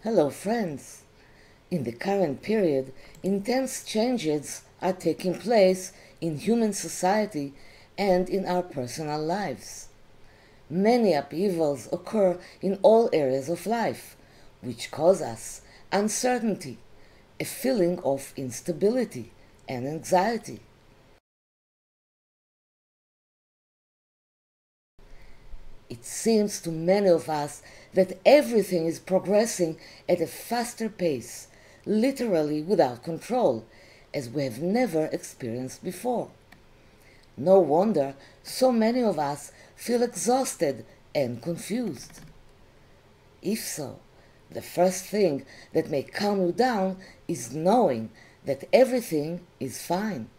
Hello friends! In the current period, intense changes are taking place in human society and in our personal lives. Many upheavals occur in all areas of life, which cause us uncertainty, a feeling of instability and anxiety. It seems to many of us that everything is progressing at a faster pace, literally without control, as we have never experienced before. No wonder so many of us feel exhausted and confused. If so, the first thing that may calm you down is knowing that everything is fine.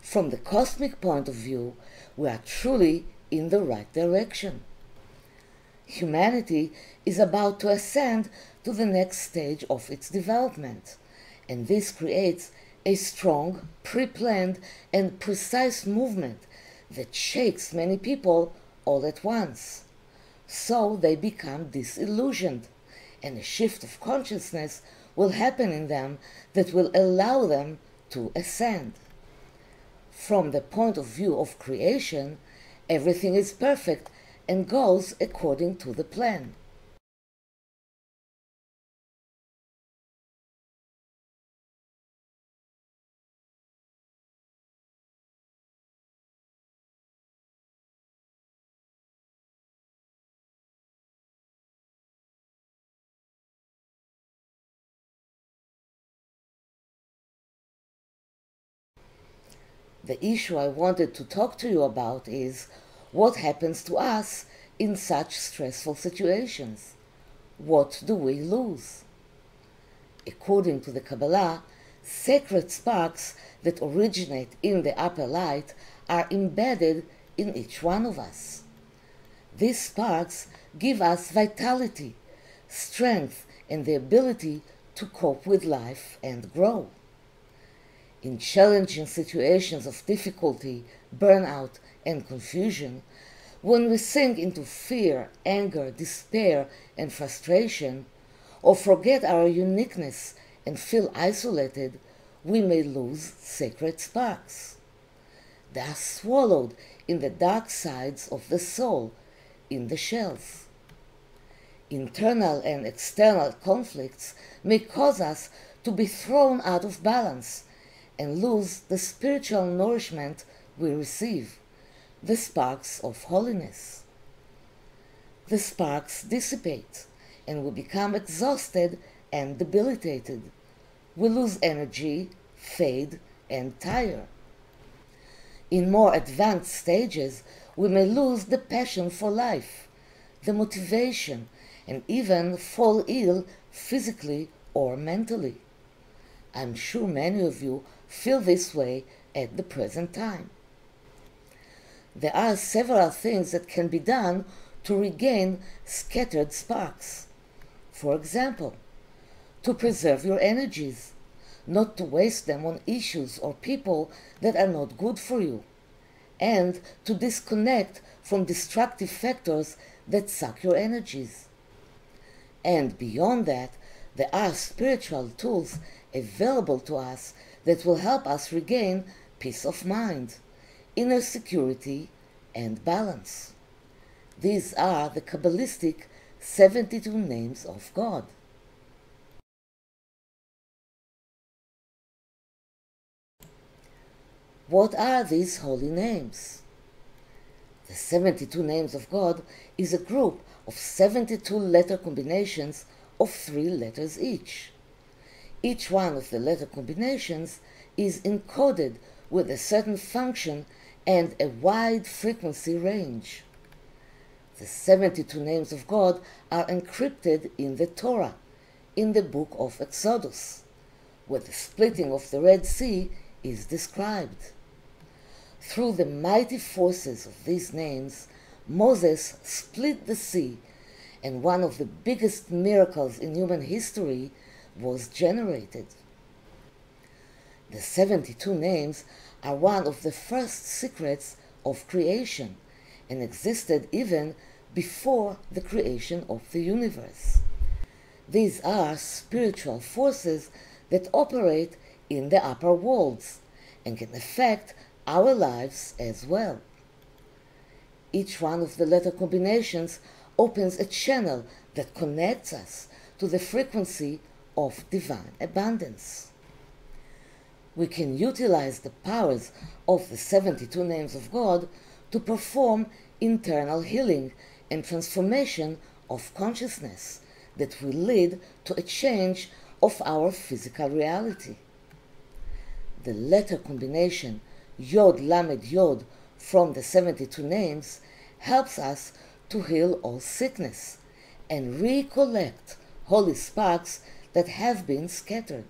From the cosmic point of view, we are truly in the right direction. Humanity is about to ascend to the next stage of its development, and this creates a strong, pre-planned, and precise movement that shakes many people all at once. So they become disillusioned, and a shift of consciousness will happen in them that will allow them to ascend. From the point of view of creation, everything is perfect and goes according to the plan. The issue I wanted to talk to you about is what happens to us in such stressful situations. What do we lose? According to the Kabbalah, sacred sparks that originate in the upper light are embedded in each one of us. These sparks give us vitality, strength, and the ability to cope with life and grow. In challenging situations of difficulty, burnout, and confusion, when we sink into fear, anger, despair, and frustration, or forget our uniqueness and feel isolated, we may lose sacred sparks. They are swallowed in the dark sides of the soul, in the shells. Internal and external conflicts may cause us to be thrown out of balance and lose the spiritual nourishment we receive, the sparks of holiness. The sparks dissipate, and we become exhausted and debilitated. We lose energy, fade, and tire. In more advanced stages, we may lose the passion for life, the motivation, and even fall ill physically or mentally. I'm sure many of you feel this way at the present time. There are several things that can be done to regain scattered sparks. For example, to preserve your energies, not to waste them on issues or people that are not good for you, and to disconnect from destructive factors that suck your energies. And beyond that, there are spiritual tools available to us that will help us regain peace of mind, inner security, and balance. These are the Kabbalistic 72 names of God. What are these holy names? The 72 names of God is a group of 72 letter combinations of 3 letters each. Each one of the letter combinations is encoded with a certain function and a wide frequency range. The 72 names of God are encrypted in the Torah, in the book of Exodus, where the splitting of the Red Sea is described. Through the mighty forces of these names, Moses split the sea, and one of the biggest miracles in human history was generated. The 72 names are one of the first secrets of creation and existed even before the creation of the universe. These are spiritual forces that operate in the upper worlds and can affect our lives as well. Each one of the letter combinations opens a channel that connects us to the frequency of divine abundance. We can utilize the powers of the 72 names of God to perform internal healing and transformation of consciousness that will lead to a change of our physical reality. The letter combination Yod-Lamed-Yod from the 72 names helps us to heal all sickness and recollect holy sparks that have been scattered.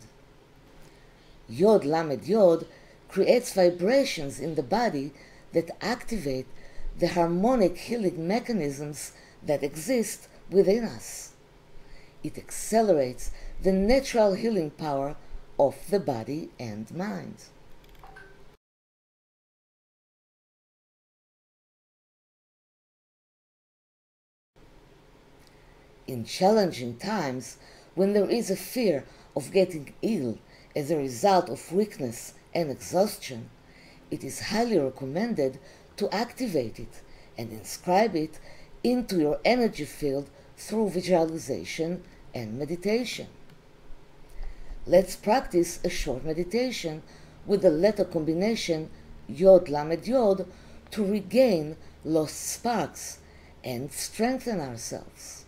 Yod-Lamed-Yod creates vibrations in the body that activate the harmonic healing mechanisms that exist within us. It accelerates the natural healing power of the body and mind. In challenging times, when there is a fear of getting ill as a result of weakness and exhaustion, it is highly recommended to activate it and inscribe it into your energy field through visualization and meditation. Let's practice a short meditation with the letter combination Yod-Lamed-Yod to regain lost sparks and strengthen ourselves.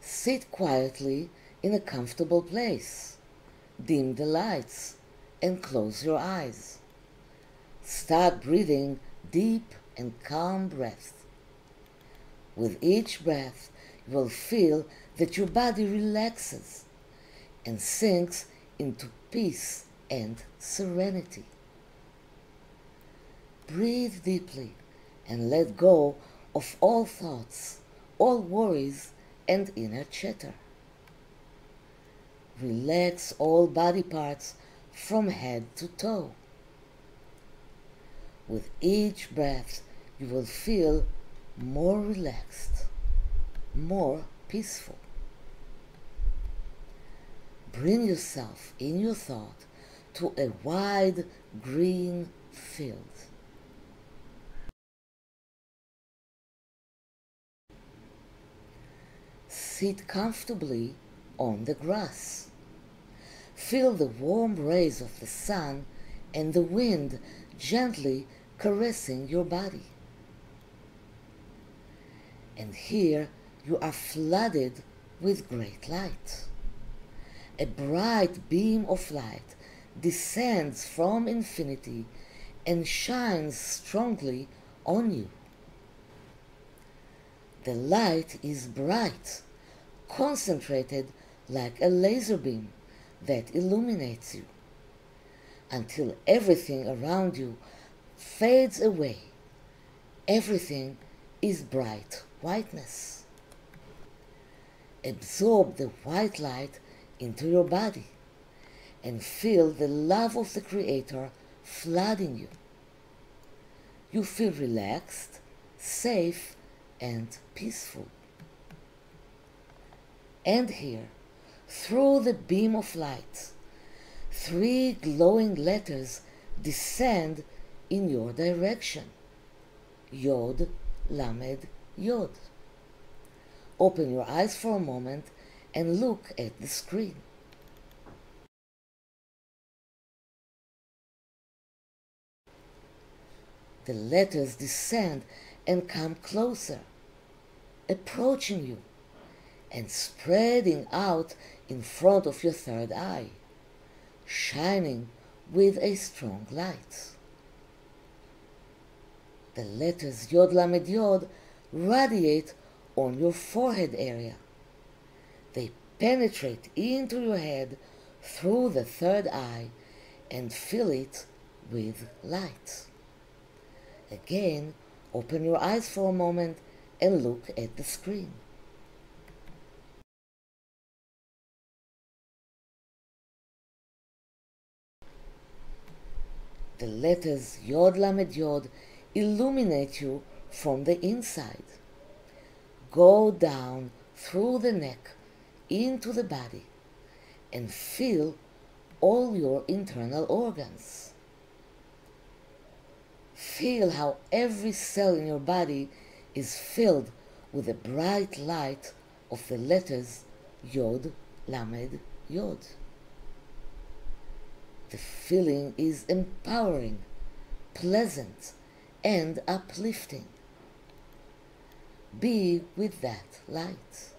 Sit quietly in a comfortable place. Dim the lights and close your eyes. Start breathing deep and calm breaths. With each breath, you will feel that your body relaxes and sinks into peace and serenity. Breathe deeply and let go of all thoughts, all worries, and inner chatter. Relax all body parts from head to toe. With each breath, you will feel more relaxed, more peaceful. Bring yourself in your thought to a wide green field. Sit comfortably on the grass. Feel the warm rays of the sun and the wind gently caressing your body. And here you are flooded with great light. A bright beam of light descends from infinity and shines strongly on you. The light is bright, concentrated like a laser beam that illuminates you until everything around you fades away. Everything is bright whiteness. Absorb the white light into your body and feel the love of the Creator flooding you. You feel relaxed, safe, and peaceful. And here, through the beam of light, 3 glowing letters descend in your direction. Yod-Lamed-Yod. Open your eyes for a moment and look at the screen. The letters descend and come closer, approaching you and spreading out in front of your third eye, shining with a strong light. The letters Yod-Lamed-Yod radiate on your forehead area. They penetrate into your head through the third eye and fill it with light. Again, open your eyes for a moment and look at the screen. The letters Yod-Lamed-Yod illuminate you from the inside. Go down through the neck into the body and feel all your internal organs. Feel how every cell in your body is filled with the bright light of the letters Yod-Lamed-Yod. The feeling is empowering, pleasant, and uplifting. Be with that light.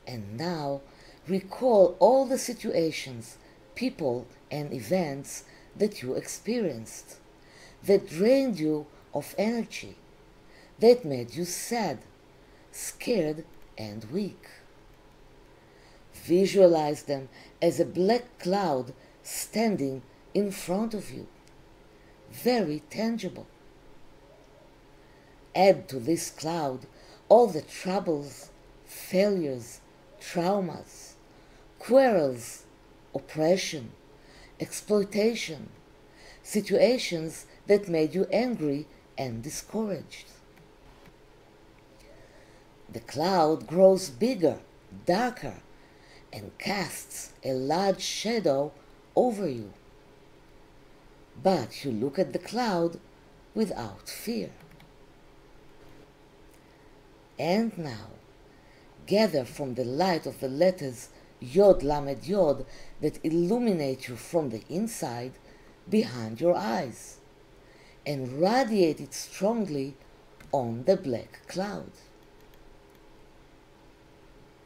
And now recall all the situations, people, and events that you experienced, that drained you of energy, that made you sad, scared, and weak. Visualize them as a black cloud standing in front of you, very tangible. Add to this cloud all the troubles, failures, traumas, quarrels, oppression, exploitation, situations that made you angry and discouraged. The cloud grows bigger, darker, and casts a large shadow over you. But you look at the cloud without fear. And now, gather from the light of the letters Yod-Lamed-Yod that illuminate you from the inside behind your eyes, and radiate it strongly on the black cloud.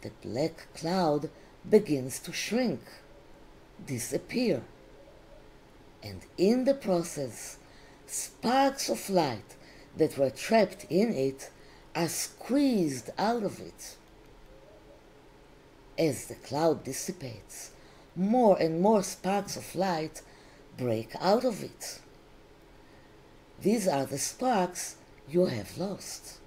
The black cloud begins to shrink, disappear, and in the process, sparks of light that were trapped in it are squeezed out of it. As the cloud dissipates, more and more sparks of light break out of it. These are the sparks you have lost.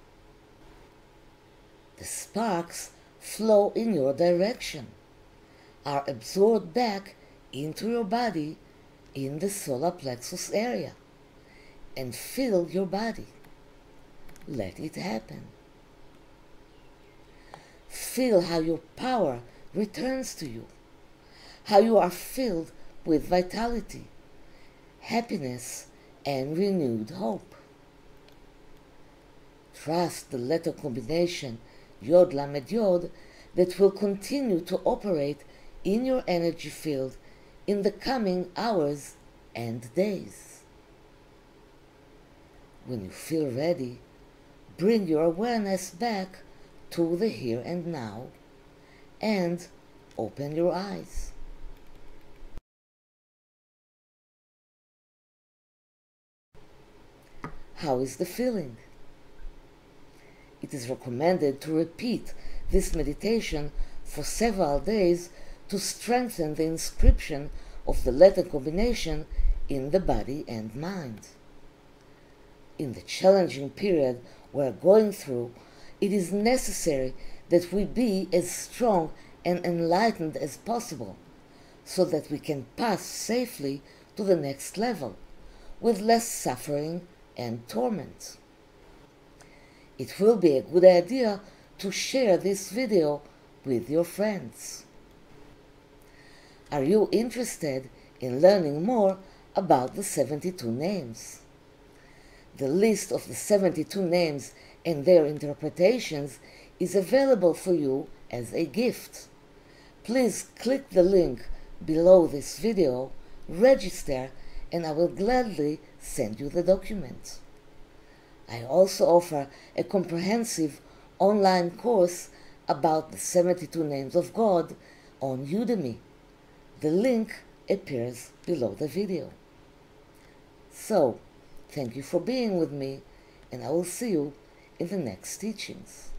The sparks flow in your direction, are absorbed back into your body in the solar plexus area, and fill your body. Let it happen. Feel how your power returns to you, how you are filled with vitality, happiness, and renewed hope. Trust the letter combination Yod-Lamed-Yod that will continue to operate in your energy field in the coming hours and days. When you feel ready, bring your awareness back to the here and now, and open your eyes. How is the feeling? It is recommended to repeat this meditation for several days to strengthen the inscription of the letter combination in the body and mind. In the challenging period we're going through, it is necessary that we be as strong and enlightened as possible, so that we can pass safely to the next level, with less suffering and torment. It will be a good idea to share this video with your friends. Are you interested in learning more about the 72 names? The list of the 72 names and their interpretations is available for you as a gift. Please click the link below this video, register, and I will gladly send you the document. I also offer a comprehensive online course about the 72 names of God on Udemy. The link appears below the video. So, thank you for being with me, and I will see you in the next teachings.